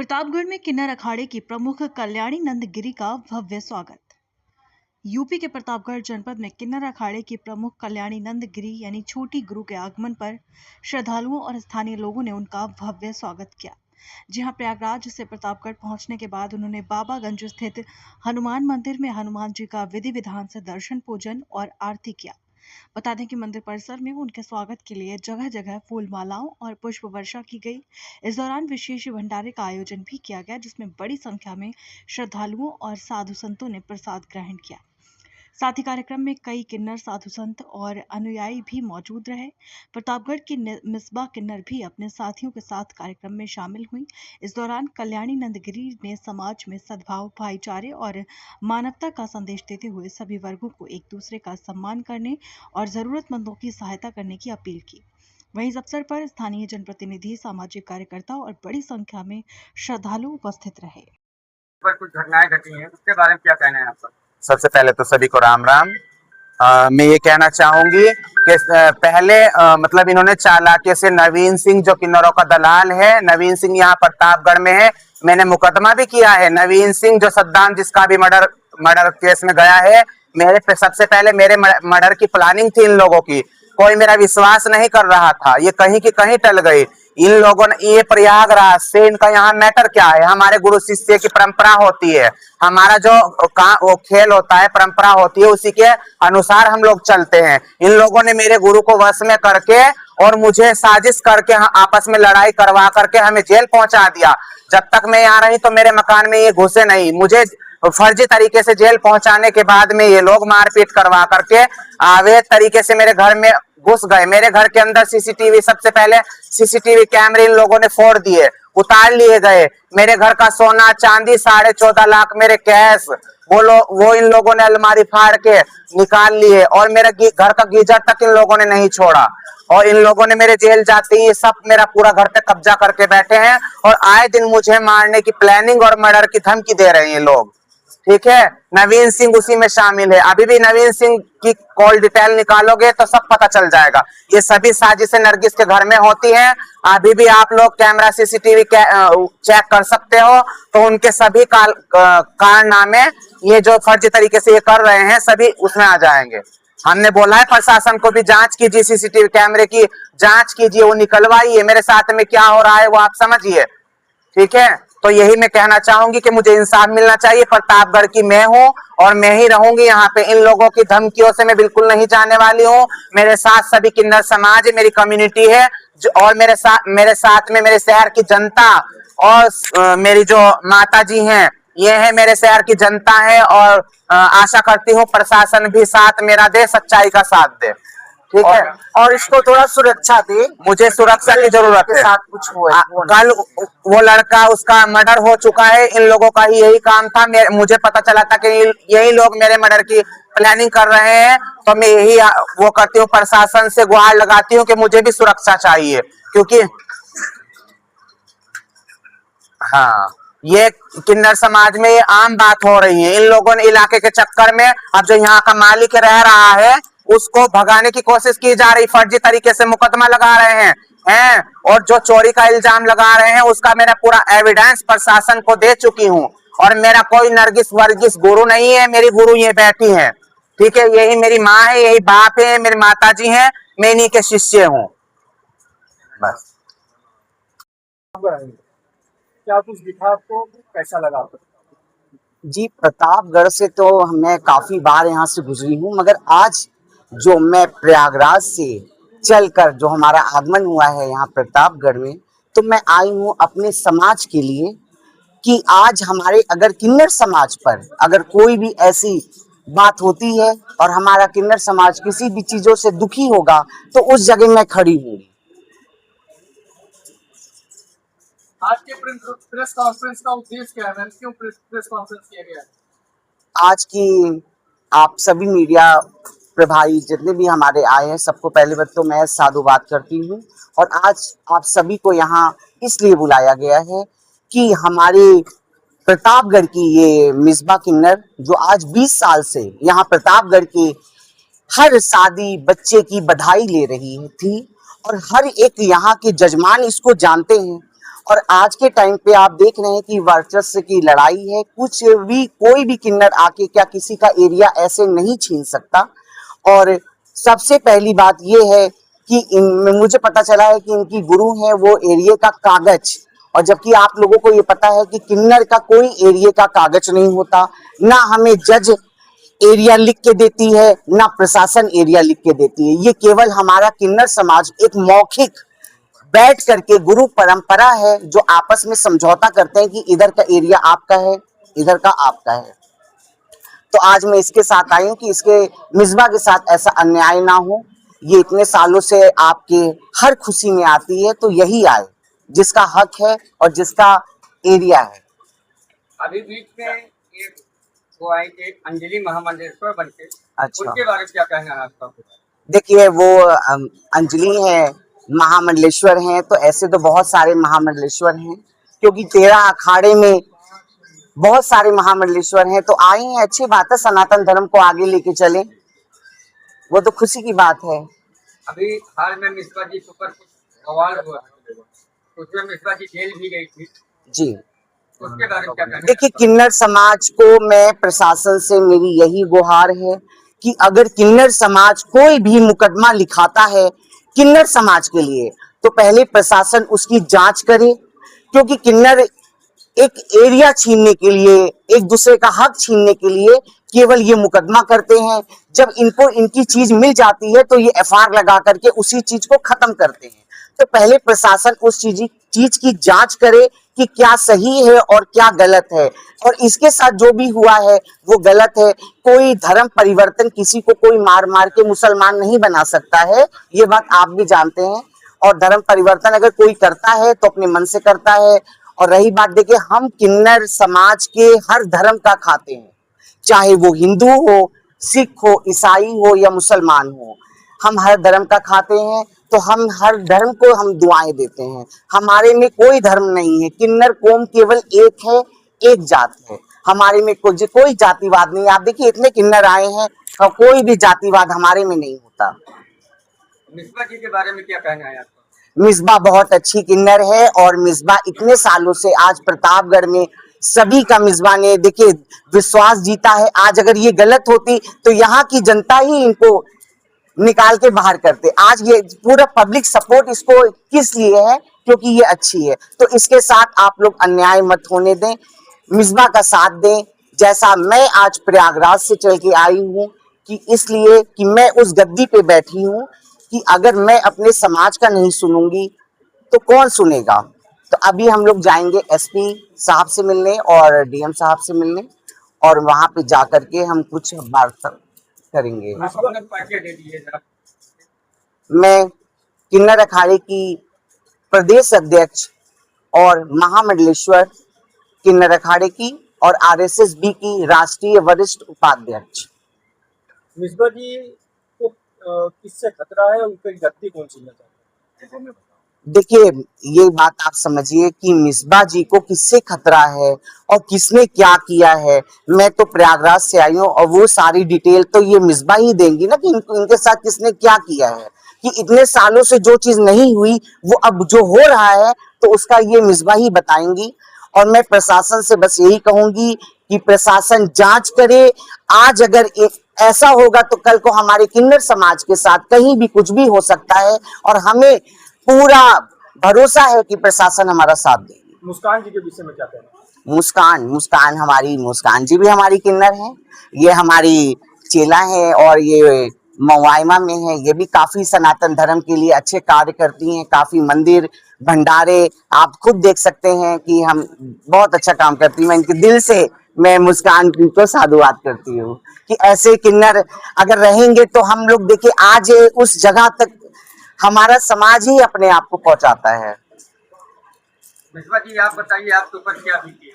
प्रतापगढ़ में किन्नर अखाड़े की प्रमुख कल्याणी नंद गिरी का भव्य स्वागत। यूपी के प्रतापगढ़ जनपद में किन्नर अखाड़े की प्रमुख कल्याणी नंद गिरी यानी छोटी गुरु के आगमन पर श्रद्धालुओं और स्थानीय लोगों ने उनका भव्य स्वागत किया। जहां प्रयागराज से प्रतापगढ़ पहुंचने के बाद उन्होंने बाबागंज स्थित हनुमान मंदिर में हनुमान जी का विधि विधान से दर्शन पूजन और आरती किया। बता दें कि मंदिर परिसर में उनके स्वागत के लिए जगह जगह फूल मालाओं और पुष्प वर्षा की गई। इस दौरान विशेष भंडारे का आयोजन भी किया गया, जिसमें बड़ी संख्या में श्रद्धालुओं और साधु संतों ने प्रसाद ग्रहण किया। साथ ही कार्यक्रम में कई किन्नर साधु संत और अनुयायी भी मौजूद रहे। प्रतापगढ़ की मिसबा किन्नर भी अपने साथियों के साथ कार्यक्रम में शामिल हुई। इस दौरान कल्याणी नंदगिरी ने समाज में सद्भाव, भाईचारे और मानवता का संदेश देते हुए सभी वर्गों को एक दूसरे का सम्मान करने और जरूरतमंदों की सहायता करने की अपील की। वहीं इस अवसर पर स्थानीय जनप्रतिनिधि, सामाजिक कार्यकर्ता और बड़ी संख्या में श्रद्धालु उपस्थित रहे। पर कुछ घटनाएं घटी हैं, उसके बारे में क्या कहना है आपका? सबसे पहले तो सभी को राम राम। मैं ये कहना चाहूंगी कि पहले मतलब इन्होंने चालाकी से नवीन सिंह जो किन्नरों का दलाल है, नवीन सिंह यहाँ प्रतापगढ़ में है, मैंने मुकदमा भी किया है। नवीन सिंह जो सद्दाम जिसका भी मर्डर केस में गया है, मेरे पे सबसे पहले मेरे मर्डर की प्लानिंग थी इन लोगों की। कोई मेरा विश्वास नहीं कर रहा था, ये कहीं की कहीं टल गई। इन लोगों ने ये प्रयागराज से, इनका यहाँ मैटर क्या है? हमारे गुरु शिष्य की परंपरा होती है, हमारा जो वो खेल होता है, परंपरा होती है, उसी के अनुसार हम लोग चलते हैं। इन लोगों ने मेरे गुरु को वश में करके और मुझे साजिश करके आपस में लड़ाई करवा करके हमें जेल पहुंचा दिया। जब तक मैं यहाँ रही तो मेरे मकान में ये घुसे नहीं। मुझे फर्जी तरीके से जेल पहुंचाने के बाद में ये लोग मारपीट करवा करके अवैध तरीके से मेरे घर में घुस गए। मेरे घर के अंदर सीसीटीवी, सबसे पहले सीसीटीवी कैमरे इन लोगों ने फोड़ दिए, उतार लिए गए। मेरे घर का सोना चांदी 14.5 लाख, मेरे कैश वो इन लोगों ने अलमारी फाड़ के निकाल लिए और मेरे घर का गीजर तक इन लोगों ने नहीं छोड़ा। और इन लोगों ने मेरे जेल जाते ही सब मेरा पूरा घर पे कब्जा करके बैठे हैं और आए दिन मुझे मारने की प्लानिंग और मर्डर की धमकी दे रहे हैं लोग। ठीक है, नवीन सिंह उसी में शामिल है। अभी भी नवीन सिंह की कॉल डिटेल निकालोगे तो सब पता चल जाएगा। ये सभी साजिशें नरगिस के घर में होती हैं। अभी भी आप लोग कैमरा सीसीटीवी चेक कर सकते हो, तो उनके सभी कारनामे ये जो फर्जी तरीके से ये कर रहे हैं सभी उसमें आ जाएंगे। हमने बोला है प्रशासन को भी जांच कीजिए, सीसीटीवी कैमरे की जांच कीजिए, वो निकलवाइए, मेरे साथ में क्या हो रहा है वो आप समझिए। ठीक है, तो यही मैं कहना चाहूंगी कि मुझे इंसाफ मिलना चाहिए। प्रतापगढ़ की मैं हूँ और मैं ही रहूंगी यहाँ पे। इन लोगों की धमकियों से मैं बिल्कुल नहीं जाने वाली हूँ। मेरे साथ सभी किन्नर समाज है, मेरी कम्युनिटी है और मेरे साथ में मेरे शहर की जनता और मेरी जो माता जी हैं, ये है मेरे शहर की जनता है। और आशा करती हूँ प्रशासन भी साथ मेरा दे, सच्चाई का साथ दे। ठीक है, और इसको थोड़ा सुरक्षा दे। मुझे सुरक्षा की जरूरत है। साथ कुछ हुआ कल वो लड़का, उसका मर्डर हो चुका है। इन लोगों का ही यही काम था। मुझे पता चला था कि यही लोग मेरे मर्डर की प्लानिंग कर रहे हैं, तो मैं यही वो करती हूँ, प्रशासन से गुहार लगाती हूँ कि मुझे भी सुरक्षा चाहिए। क्योंकि हाँ, ये किन्नर समाज में ये आम बात हो रही है। इन लोगों ने इलाके के चक्कर में अब जो यहाँ का मालिक रह रहा है उसको भगाने की कोशिश की जा रही, फर्जी तरीके से मुकदमा लगा रहे हैं और जो चोरी का इल्जाम लगा रहे हैं उसका मेरा पूरा एविडेंस प्रशासन को दे चुकी हूँ। और मेरा कोई नरगिस वर्गिस गुरु नहीं है, मेरी गुरु ये बैठी है। ठीक है, यही मेरी माँ है, यही बाप है, मेरी माता जी है, मैं इन्हीं के शिष्य हूँ। बस। क्या कुछ दिखा आपको, कैसा लगा? जी, प्रतापगढ़ से तो मैं काफी बार यहाँ से गुजरी हूँ, मगर आज जो मैं प्रयागराज से चलकर जो हमारा आगमन हुआ है यहाँ प्रतापगढ़ में, तो मैं आई हूँ अपने समाज के लिए कि आज हमारे अगर किन्नर समाज पर अगर कोई भी ऐसी बात होती है और हमारा किन्नर समाज किसी भी चीजों से दुखी होगा तो उस जगह मैं खड़ी हूँ। आज के प्रेस कॉन्फ्रेंस का उद्देश्य क्या है? क्यों प्रेस कॉन्फ्रेंस किया गया है? आज की आप सभी मीडिया प्रभारी जितने भी हमारे आए हैं, सबको पहले बात तो मैं साधुवाद करती हूँ। और आज आप सभी को यहाँ इसलिए बुलाया गया है कि हमारे प्रतापगढ़ की ये मिसबा किन्नर जो आज 20 साल से यहाँ प्रतापगढ़ के हर शादी बच्चे की बधाई ले रही थी और हर एक यहाँ के जजमान इसको जानते हैं और आज के टाइम पे आप देख रहे हैं कि वर्चस्व की लड़ाई है, कुछ भी कोई भी किन्नर आके क्या किसी का एरिया ऐसे नहीं छीन सकता। और सबसे पहली बात ये है कि मुझे पता चला है कि इनकी गुरु है वो एरिया का कागज, और जबकि आप लोगों को ये पता है कि किन्नर का कोई एरिया का कागज नहीं होता, ना हमें जज एरिया लिख के देती है, ना प्रशासन एरिया लिख के देती है। ये केवल हमारा किन्नर समाज एक मौखिक बैठ करके गुरु परंपरा है जो आपस में समझौता करते हैं कि इधर का एरिया आपका है, इधर का आपका है। तो आज मैं इसके साथ आई हूँ कि इसके मिसबा के साथ ऐसा अन्याय ना हो। ये इतने सालों से आपके हर खुशी में आती है, तो यही आए जिसका हक है और जिसका एरिया है। अभी बीच में एक वो आई थी अंजलि महामंडलेश्वर बन के, अच्छा, उनके बारे में क्या कहना है आपका? देखिए वो अंजलि है, महामंडलेश्वर हैं, तो ऐसे तो बहुत सारे महामंडलेश्वर हैं, क्योंकि 13 अखाड़े में बहुत सारे महामंडलेश्वर हैं। तो आई हैं, अच्छी बात है, सनातन धर्म को आगे लेके चले, वो तो खुशी की बात है। अभी हाल में मिश्रा जी के ऊपर कुछ बवाल हुआ, उसमें मिश्रा जी जेल भी गई थी जी, उसके बारे में क्या कहना है? देखिए किन्नर समाज को मैं प्रशासन से मेरी यही गुहार है कि अगर किन्नर समाज कोई भी मुकदमा लिखाता है किन्नर समाज के लिए, तो पहले प्रशासन उसकी जांच करे, क्योंकि किन्नर एक एरिया छीनने के लिए, एक दूसरे का हक छीनने के लिए केवल ये मुकदमा करते हैं। जब इनको इनकी चीज मिल जाती है तो ये एफआईआर लगा करके उसी चीज को खत्म करते हैं। तो पहले प्रशासन उस चीज की जांच करे कि क्या सही है और क्या गलत है, और इसके साथ जो भी हुआ है वो गलत है। कोई धर्म परिवर्तन किसी को कोई मार मार के मुसलमान नहीं बना सकता है, ये बात आप भी जानते हैं। और धर्म परिवर्तन अगर कोई करता है तो अपने मन से करता है। और रही बात, देखिए हम किन्नर समाज के हर धर्म का खाते हैं, चाहे वो हिंदू हो, सिख हो, ईसाई हो या मुसलमान हो, हम हर धर्म का खाते हैं। तो हम हर धर्म को हम दुआएं देते हैं। हमारे में कोई धर्म नहीं है, किन्नर कौम केवल एक है, एक जात है। हमारे में कोई जातिवाद नहीं। आप देखिए इतने किन्नर आए हैं और कोई भी जातिवाद हमारे में नहीं होता। मिश्रा जी के बारे में क्या कहना है आपका? मिसबा बहुत अच्छी किन्नर है, और मिसबा इतने सालों से आज प्रतापगढ़ में सभी का मिसबा ने देखिए विश्वास जीता है। आज अगर ये गलत होती तो यहाँ की जनता ही इनको निकाल के बाहर करते। आज ये पूरा पब्लिक सपोर्ट इसको किस लिए है, क्योंकि ये अच्छी है। तो इसके साथ आप लोग अन्याय मत होने दें, मिसबा का साथ दें। जैसा मैं आज प्रयागराज से चल के आई हूँ कि इसलिए कि मैं उस गद्दी पे बैठी हूँ कि अगर मैं अपने समाज का नहीं सुनूंगी तो कौन सुनेगा। तो अभी हम लोग जाएंगे एसपी साहब से मिलने और डीएम साहब से मिलने, और वहां पे जाकर के हम कुछ वार्ता करेंगे। आप अपना परिचय दे दीजिए। मैं किन्नर अखाड़े की प्रदेश अध्यक्ष और महामंडलेश्वर किन्नर अखाड़े की और आरएसएस-बी की राष्ट्रीय वरिष्ठ उपाध्यक्ष। मिसबा जी को किससे खतरा है, उनकी गद्दी कौन छीनना चाहते हैं? देखिए ये बात आप समझिए कि मिसबा जी को किससे खतरा है और किसने क्या किया है। मैं तो प्रयागराज से आई हूँ और वो सारी डिटेल तो ये मिसबा ही देंगी ना कि इनके साथ किसने क्या किया है, कि इतने सालों से जो चीज नहीं हुई वो अब जो हो रहा है तो उसका ये मिसबा ही बताएंगी। और मैं प्रशासन से बस यही कहूंगी कि प्रशासन जांच करे। आज अगर एक ऐसा होगा तो कल को हमारे किन्नर समाज के साथ कहीं भी कुछ भी हो सकता है, और हमें पूरा भरोसा है कि प्रशासन हमारा साथ देगी। मुस्कान जी के विषय में क्या कहना है? मुस्कान जी भी हमारी किन्नर हैं, ये हमारी चेला है और ये मवाइमा में है। ये भी काफी सनातन धर्म के लिए अच्छे कार्य करती हैं, काफी मंदिर भंडारे आप खुद देख सकते हैं कि हम बहुत अच्छा काम करती हैं। मैं इनके दिल से मैं मुस्कान को साधुवाद करती हूँ कि ऐसे किन्नर अगर रहेंगे तो हम लोग देखिए आज उस जगह तक हमारा समाज ही अपने आप को पहुंचाता है। मिश्रा जी आप बताइए, आपके ऊपर क्या बीती है?